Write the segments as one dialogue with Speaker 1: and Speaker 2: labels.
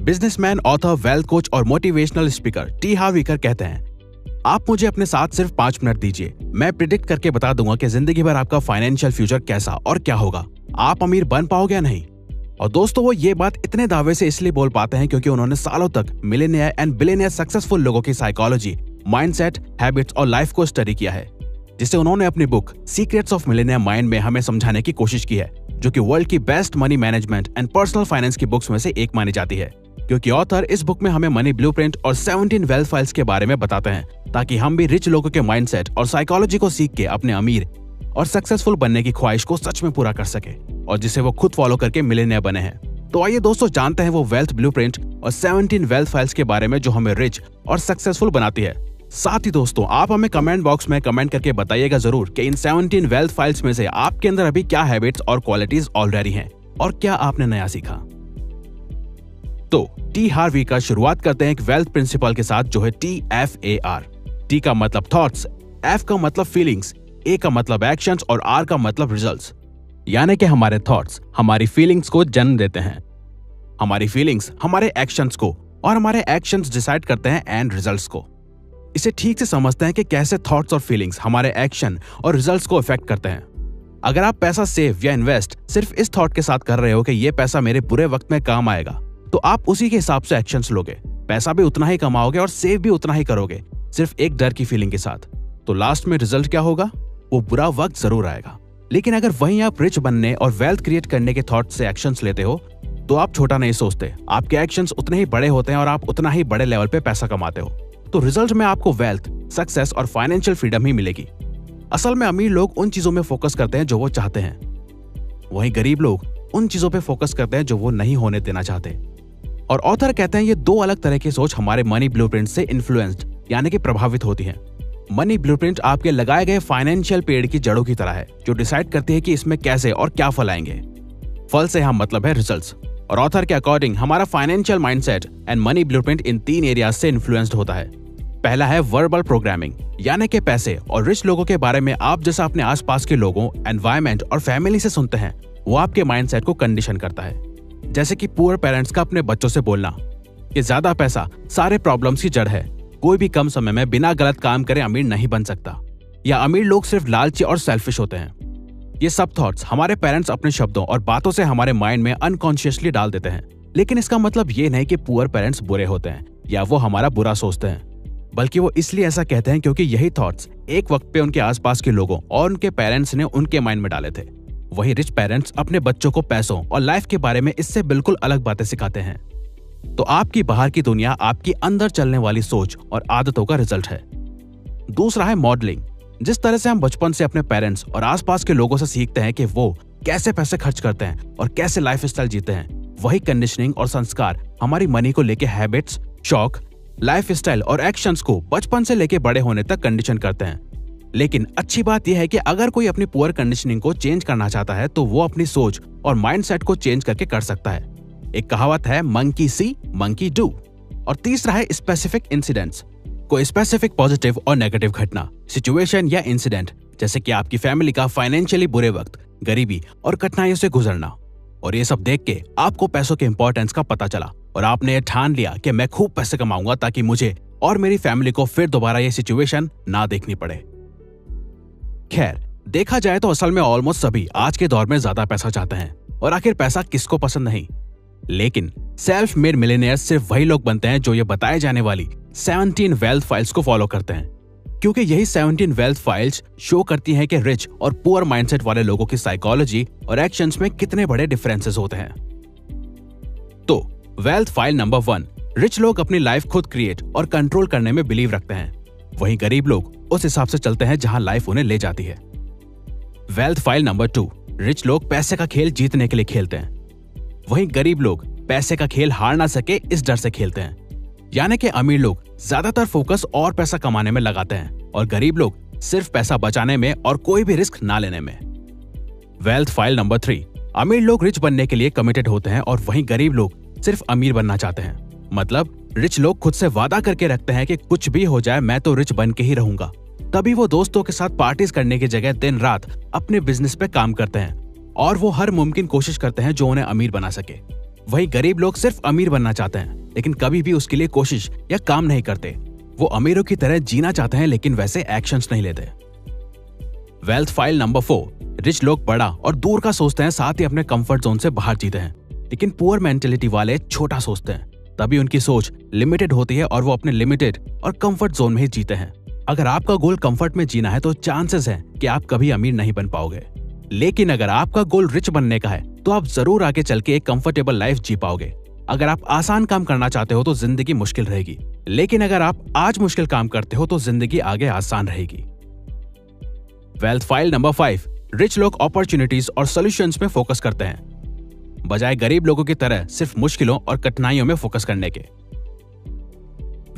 Speaker 1: Businessman, author, wealth coach और motivational speaker T हार्व इकर कहते हैं, आप मुझे अपने साथ सिर्फ 5 मिनट दीजिए, मैं प्रिडिक्ट करके बता दूंगा कि जिंदगी भर आपका फाइनेंशियल फ्यूचर कैसा और क्या होगा, आप अमीर बन पाओगे या नहीं। और दोस्तों, वो ये बात इतने दावे से इसलिए बोल पाते हैं क्योंकि उन्होंने सालों तक मिलियनियर एंड बिलियनियर सक्सेसफुल लोगों की साइकोलॉजी, माइंडसेट, हैबिट्स और लाइफ को स्टडी किया है, जिसे उन्होंने अपनी book secrets of millionaire mind में हमें समझाने की कोशिश की है, जो कि वर्ल्ड की best money management and personal finance की बुक्स में से एक मानी जाती है। क्योंकि ऑथर इस बुक में हमें मनी ब्लूप्रिंट और 17 वेल्थ फाइल्स के बारे में बताते हैं, ताकि हम भी रिच लोगों के माइंडसेट और साइकोलॉजी को सीख के अपने अमीर और सक्सेसफुल बनने की ख्वाहिश को सच में पूरा कर सके, और जिसे वो खुद फॉलो करके मिलियनियर बने हैं। तो आइए दोस्तों, जानते हैं वो वेल्थ ब्लूप्रिंट और 17 वेल्थ फाइल्स के बारे में जो हमें रिच और सक्सेसफुल बनाती है। साथ ही दोस्तों, आप हमें कमेंट बॉक्स में कमेंट करके बताइएगा जरूर कि इन 17 वेल्थ फाइल्स में से आपके अंदर अभी क्या हैबिट्स और क्वालिटीज ऑलरेडी हैं और क्या आपने नया सीखा। तो टी हार्व का शुरुआत करते हैं एक वेल्थ प्रिंसिपल के साथ, जो है TFAR। टी का मतलब थॉट्स, F का मतलब फीलिंग्स, A का मतलब एक्शंस और R का मतलब रिजल्ट्स। यानी कि हमारे थॉट्स हमारी फीलिंग्स को जन्म देते हैं, हमारी फीलिंग्स हमारे एक्शंस को, और हमारे एक्शंस डिसाइड करते हैं एंड रिजल्ट्स को। इसे ठीक से समझते हैं कि कैसे थॉट्स और फीलिंग्स हमारे एक्शन और रिजल्ट्स को इफेक्ट करते हैं। अगर आप पैसा सेव या इन्वेस्ट सिर्फ इस थॉट के साथ कर रहे हो कि ये पैसा मेरे बुरे वक्त में काम आएगा, तो आप उसी के हिसाब से एक्शंस लोगे, पैसा भी उतना ही कमाओगे और सेव भी उतना ही करोगे, सिर्फ एक डर की फीलिंग के साथ। तो लास्ट में रिजल्ट क्या होगा? वो बुरा वक्त जरूर आएगा। लेकिन अगर वहीं आप रिच बनने और वेल्थ क्रिएट करने के थॉट से एक्शंस लेते हो, तो आप छोटा नहीं सोचते, आपके एक्शंस उतने ही बड़े होते हैं और आप उतना ही बड़े लेवल पे पैसा कमाते हो। तो रिजल्ट में आपको वेल्थ, सक्सेस और फाइनेंशियल फ्रीडम ही मिलेगी। असल में अमीर लोग उन चीजों में फोकस करते हैं जो वो चाहते हैं, वहीं गरीब लोग उन चीजों पे फोकस करते हैं जो वो नहीं होने देना चाहते। और ऑथर कहते हैं ये 2 अलग तरह की सोच हमारे मनी ब्लूप्रिंट से इन्फ्लुएंस्ड यानी कि प्रभावित होती है। मनी ब्लूप्रिंट आपके लगाए गए फाइनेंशियल पेड़ की जड़ों की तरह है, जो डिसाइड करती है कि इसमें कैसे और क्या फल आएंगे। फल से हम मतलब है रिजल्ट्स। और ऑथर के अकॉर्डिंग हमारा financial mindset and money blueprint in 3 areas से इन्फ्लुएंस्ड होता है। पहला है वर्बल प्रोग्रामिंग, यानी कि पैसे और रिच लोगों के बारे में आप जैसा अपने आसपास के लोगों, एनवायरमेंट और फैमिली से सुनते हैं, वो आपके माइंडसेट को कंडीशन करता है। जैसे कि पुअर पेरेंट्स का अपने बच्चों से बोलना कि ज्यादा पैसा सारे प्रॉब्लम्स की जड़ है, कोई भी कम समय में बिना गलत काम करे अमीर नहीं बन सकता, या अमीर लोग सिर्फ लालची और सेल्फिश होते हैं। ये सब थॉट्स हमारे पेरेंट्स अपने शब्दों और बातों से हमारे माइंड में अनकॉन्शियसली डाल देते हैं। लेकिन इसका मतलब ये नहीं कि पुअर पेरेंट्स बुरे होते हैं या वो हमारा बुरा सोचते हैं, बल्कि वो इसलिए ऐसा कहते हैं क्योंकि यही थॉट्स एक वक्त पे उनके आसपास के लोगों और उनके पेरेंट्स ने उनके माइंड में डाले थे। वही रिच पेरेंट्स अपने बच्चों को पैसों और लाइफ के बारे में इससे बिल्कुल अलग बातें सिखाते हैं। तो आपकी बाहर की दुनिया आपकी अंदर चलने वाली सोच और आदतों का रिजल्ट है। दूसरा है मॉडलिंग। जिस तरह से हम बचपन से अपने पेरेंट्स और आसपास के लोगों से सीखते हैं कि वो कैसे पैसे खर्च करते हैं और कैसे लाइफस्टाइल जीते हैं, वही कंडीशनिंग और संस्कार हमारी मनी को लेके हैबिट्स, शौक, लाइफस्टाइल और एक्शंस को बचपन से लेके बड़े होने तक कंडीशन करते हैं। लेकिन अच्छी बात यह है कि अगर कोई अपनी पुअर कंडीशनिंग को चेंज करना चाहता है, तो वो अपनी सोच और माइंडसेट को चेंज करके कर सकता है। एक कहावत है, मंकी सी मंकी डू। और तीसरा है स्पेसिफिक इंसिडेंट्स। कोई स्पेसिफिक पॉजिटिव और नेगेटिव घटना, सिचुएशन या इंसिडेंट, जैसे कि आपकी फैमिली का फाइनेंशियली बुरे वक्त, गरीबी और कठिनाइयों से गुजरना। और ये सब देख के आपको पैसों के इंपॉर्टेंस का पता चला और आपने ये ठान लिया कि मैं खूब पैसे कमाऊंगा ताकि मुझे और मेरी फैमिली को फिर दोबारा ये सिचुएशन ना देखनी पड़े। खैर, देखा जाए तो असल में ऑलमोस्ट सभी आज के दौर में ज्यादा पैसा चाहते हैं, और आखिर पैसा किसको पसंद नहीं। लेकिन सेल्फ मेड मिलियनेयर्स सिर्फ वही लोग बनते हैं जो ये बताए जाने वाली 17 वेल्थ फाइल्स को फॉलो करते हैं, क्योंकि यही 17 वेल्थ फाइल्स शो करती हैं कि रिच और पुअर माइंडसेट वाले लोगों की साइकोलॉजी और एक्शंस में कितने बड़े डिफरेंसेस होते हैं। तो वेल्थ फाइल नंबर 1, रिच लोग अपनी लाइफ खुद क्रिएट और कंट्रोल करने में बिलीव रखते हैं, वहीं गरीब लोग उस हिसाब से चलते हैं जहां लाइफ उन्हें ले जाती है। वेल्थ फाइल नंबर 2, रिच लोग पैसे का खेल जीतने के लिए खेलते हैं, वहीं गरीब लोग पैसे का खेल हार ना सके इस डर से खेलते हैं। यानी कि अमीर लोग ज्यादातर फोकस और पैसा कमाने में लगाते हैं और गरीब लोग सिर्फ पैसा बचाने में और कोई भी रिस्क ना लेने में। वेल्थ फाइल नंबर 3, अमीर लोग रिच बनने के लिए कमिटेड होते हैं और वहीं गरीब लोग सिर्फ अमीर बनना चाहते हैं। मतलब रिच लोग खुद से वादा करके रखते हैं कि कुछ भी हो जाए मैं तो रिच बन के ही रहूंगा। तभी वो दोस्तों के साथ पार्टीज करने की जगह दिन रात अपने बिजनेस पे काम करते हैं और वो हर मुमकिन कोशिश करते हैं जो उन्हें अमीर बना सके। वहीं गरीब लोग सिर्फ अमीर बनना चाहते हैं लेकिन कभी भी उसके लिए कोशिश या काम नहीं करते। वो अमीरों की तरह जीना चाहते हैं लेकिन वैसे एक्शंस नहीं लेते। वेल्थ फाइल नंबर 4, रिच लोग बड़ा और दूर का सोचते हैं, साथ ही अपने कंफर्ट जोन से बाहर जीते हैं। लेकिन पुअर मेंटेलिटी वाले छोटा सोचते हैं, तभी उनकी सोच लिमिटेड होती है और वो अपने लिमिटेड और कंफर्ट जोन में ही जीते हैं। अगर आपका गोल कंफर्ट में जीना है तो चांसेस है कि आप कभी अमीर नहीं बन पाओगे। लेकिन अगर आपका गोल रिच बनने का है तो आप जरूर आगे चल के एक कंफर्टेबल लाइफ जी पाओगे। अगर आप आसान काम करना चाहते हो तो जिंदगी मुश्किल रहेगी, लेकिन अगर आप आज मुश्किल काम करते हो तो जिंदगी आगे आसान रहेगी। वेल्थ फाइल नंबर 5, रिच लोग अपॉर्चुनिटीज और सॉल्यूशंस में फोकस करते हैं, बजाय गरीब लोगों की तरह सिर्फ मुश्किलों और कठिनाइयों में फोकस करने के।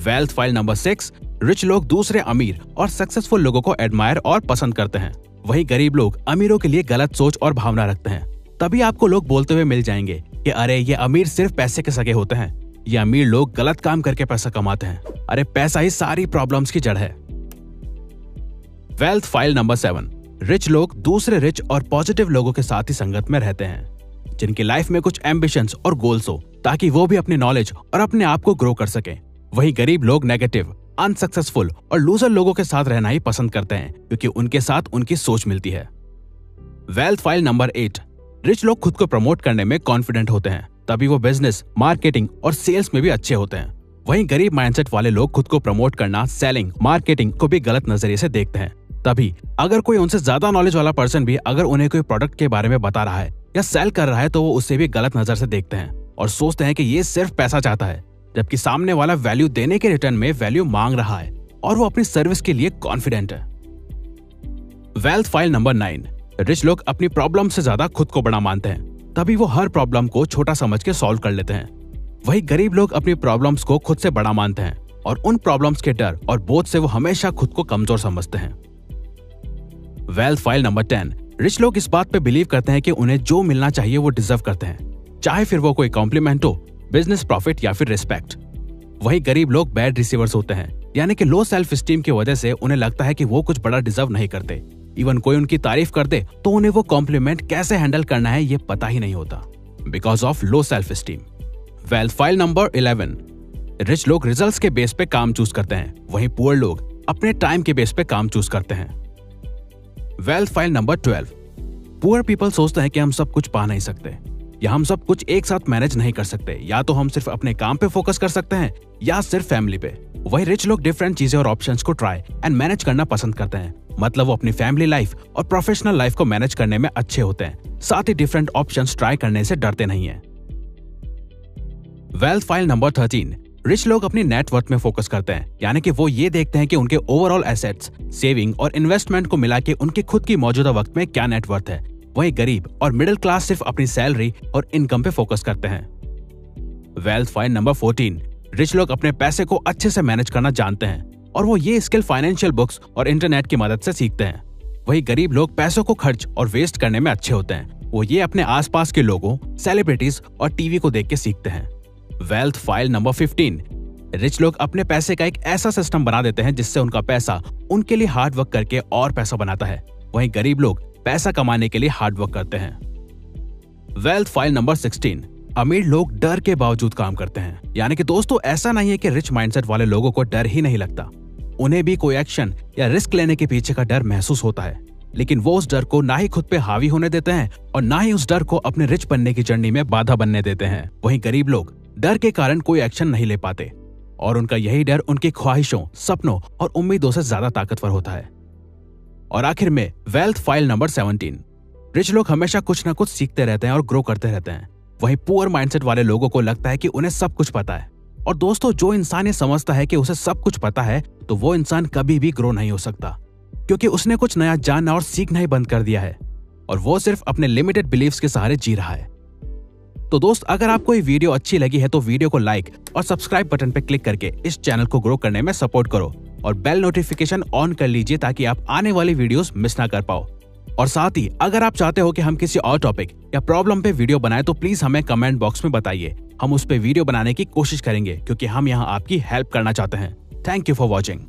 Speaker 1: वेल्थ फाइल नंबर 6, रिच लोग दूसरे अमीर और सक्सेसफुल लोगों को एडमायर और पसंद करते हैं, वहीं गरीब लोग अमीरों के लिए गलत सोच और भावना रखते हैं। तभी आपको लोग बोलते हुए मिल जाएंगे कि अरे ये अमीर सिर्फ पैसे के सगे होते हैं, ये अमीर लोग गलत काम करके पैसा कमाते हैं, अरे पैसा ही सारी प्रॉब्लम्स की जड़ है। वेल्थ फाइल नंबर 7, रिच लोग दूसरे रिच और पॉजिटिव लोगों के साथ ही संगत में रहते हैं, जिनकी लाइफ में कुछ एम्बिशंस और गोल्स हो ताकि वो भी अपनी नॉलेज और अपने आप को ग्रो कर सकें। वहीं गरीब लोग नेगेटिव, अनसक्सेसफुल और लूजर लोगों के साथ रहना ही पसंद करते हैं क्योंकि उनके साथ उनकी सोच मिलती है। वेल्थ फाइल नंबर 8, रिच लोग खुद को प्रमोट करने में कॉन्फिडेंट होते हैं, तभी वो बिजनेस, मार्केटिंग और सेल्स में भी अच्छे होते हैं। वहीं गरीब माइंडसेट वाले लोग खुद को प्रमोट करना, सेलिंग, मार्केटिंग को भी गलत नजरिए से देखते हैं। तभी अगर कोई उनसे ज्यादा नॉलेज वाला पर्सन भी अगर उन्हें कोई प्रोडक्ट के बारे में बता रहा है या सेल कर रहा है तो वो उससे भी गलत नजर से देखते हैं और सोचते हैं कि ये सिर्फ पैसा चाहता है, जबकि सामने वाला वैल्यू देने के रिटर्न में वैल्यू मांग रहा है और वो अपनी सर्विस के लिए कॉन्फिडेंट है। वेल्थ फाइल नंबर 9, रिच लोग अपनी प्रॉब्लम से ज्यादा खुद को बड़ा मानते हैं, तभी वो हर प्रॉब्लम को छोटा समझ के सॉल्व कर लेते हैं। वहीं गरीब लोग अपनी प्रॉब्लम्स को खुद से बड़ा मानते हैं और उन प्रॉब्लम्स के डर और बोझ से वो हमेशा खुद को कमजोर समझते हैं। वेल्थ फाइल नंबर 10, रिच लोग इस बात पे बिलीव करते हैं कि उन्हें जो मिलना चाहिए वो डिजर्व करते हैं, चाहे फिर वो कोई कॉम्प्लीमेंट हो, बिजनेस प्रॉफिट या फिर रिस्पेक्ट। वहीं गरीब लोग बैड रिसीवर्स होते हैं, यानी कि लो सेल्फ स्टीम की वजह से उन्हें लगता है कि वो कुछ बड़ा डिजर्व नहीं करते। इवन कोई उनकी तारीफ कर दे तो उन्हें वो कॉम्प्लीमेंट कैसे हैंडल करना है ये पता ही नहीं होता, because of low self esteem. Wealth file number 11, rich लोग रिजल्ट्स के बेस पे काम चूज करते हैं, वहीं पुअर लोग अपने टाइम के बेस पे काम चूज करते हैं। Wealth file number 12, poor people सोचते हैं कि हम सब कुछ पा नहीं सकते या हम सब कुछ एक साथ मैनेज नहीं कर सकते, या तो हम सिर्फ अपने काम पे फोकस कर सकते हैं या सिर्फ फैमिली पे। वही रिच लोग डिफरेंट चीजें और ऑप्शंस को ट्राई एंड मैनेज करना पसंद करते हैं, मतलब वो अपनी फैमिली लाइफ और प्रोफेशनल लाइफ को मैनेज करने में अच्छे होते हैं, साथ ही डिफरेंट ऑप्शंस ट्राई करने से डरते नहीं है। वेल्थ फाइल नंबर 13, रिच लोग अपनी नेटवर्थ में फोकस करते हैं, यानी कि वो ये देखते हैं कि उनके ओवरऑल एसेट्स, सेविंग और इन्वेस्टमेंट को मिला के उनके खुद की मौजूदा वक्त में क्या नेटवर्थ है। वहीं गरीब और मिडिल क्लास सिर्फ अपनी सैलरी और इनकम पे फोकस करते हैं। वेल्थ फाइल नंबर 14, रिच लोग अपने पैसे को अच्छे से मैनेज करना जानते हैं और वो ये स्किल फाइनेंशियल बुक्स और इंटरनेट की मदद से सीखते हैं। वहीं गरीब लोग पैसों को खर्च और वेस्ट करने में अच्छे होते हैं, वो ये अपने आसपास के लोगों, सेलिब्रिटीज और टीवी को देख के सीखते हैं। वेल्थ फाइल नंबर 15, रिच लोग अपने पैसे का एक ऐसा सिस्टम बना देते हैं जिससे उनका पैसा उनके लिए हार्ड वर्क करके और पैसा बनाता है, वहीं गरीब लोग पैसा कमाने के लिए हार्ड वर्क करते हैं। वेल्थ फाइल नंबर 16, अमीर लोग डर के बावजूद काम करते हैं, यानी कि दोस्तों ऐसा नहीं है कि रिच माइंडसेट वाले लोगों को डर ही नहीं लगता, उन्हें भी कोई एक्शन या रिस्क लेने के पीछे का डर महसूस होता है, लेकिन वो उस डर को ना ही खुद पे हावी होने देते हैं और ना ही उस डर को अपने रिच बनने की जर्नी में बाधा बनने देते हैं। वहीं गरीब लोग डर के कारण कोई एक्शन नहीं ले पाते और उनका यही डर उनकी ख्वाहिशों, सपनों और उम्मीदों से ज्यादा ताकतवर होता है। और आखिर में वेल्थ फाइल नंबर 17, रिच लोग हमेशा कुछ ना कुछ सीखते रहते हैं और ग्रो करते रहते हैं, वहीं पुअर माइंडसेट वाले लोगों को लगता है कि उन्हें सब कुछ पता है। और दोस्तों जो इंसान ये समझता है कि उसे सब कुछ पता है तो वो इंसान कभी भी ग्रो नहीं हो सकता, क्योंकि उसने कुछ नया जानना और सीखना ही बंद कर दिया है और वो सिर्फ अपने लिमिटेड बिलीव्स के सहारे जी रहा है। तो दोस्त अगर आपको ये वीडियो अच्छी लगी है तो वीडियो को लाइक और सब्सक्राइब बटन पे क्लिक करके इस चैनल को ग्रो करने में सपोर्ट करो और बेल नोटिफिकेशन ऑन कर लीजिए ताकि आप आने वाली वीडियोस मिस ना कर पाओ। और साथ ही अगर आप चाहते हो कि हम किसी और टॉपिक या प्रॉब्लम पे वीडियो बनाएं तो प्लीज हमें कमेंट बॉक्स में बताइए, हम उस पे वीडियो बनाने की कोशिश करेंगे क्योंकि हम यहाँ आपकी हेल्प करना चाहते हैं। Thank you for watching.